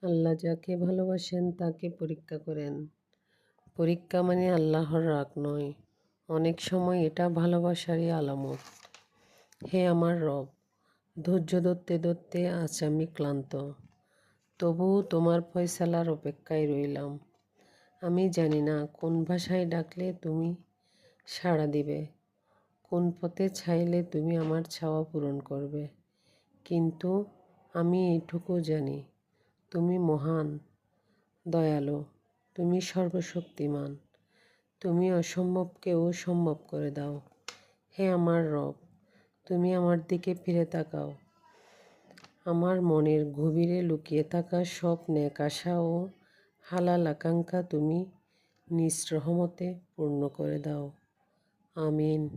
আল্লাহ যাকে ভালোবাসেন তাকে পরীক্ষা করেন। পরীক্ষা মানে আল্লাহর রাগ নয়, অনেক সময় এটা ভালোবাসারই আলামত। হে আমার রব, ধৈর্য ধরতে ধরতে আজ আমি ক্লান্ত, তবুও তোমার ফয়সালার অপেক্ষায় রইলাম। আমি জানি না কোন ভাষায় ডাকলে তুমি সাড়া দিবে, কোন পথে চাইলে তুমি আমার চাওয়া পূরণ করবে। কিন্তু আমি এইটুকু জানি, তুমি মহান, দয়ালু, তুমি সর্বশক্তিমান, তুমি অসম্ভবকেও সম্ভব করে দাও। হে আমার রব, তুমি আমার দিকে ফিরে তাকাও। আমার মনের গভীরে লুকিয়ে থাকা সব নেক আশা ও হালাল আকাঙ্ক্ষা তুমি নিজ রহমতে পূর্ণ করে দাও। আমিন।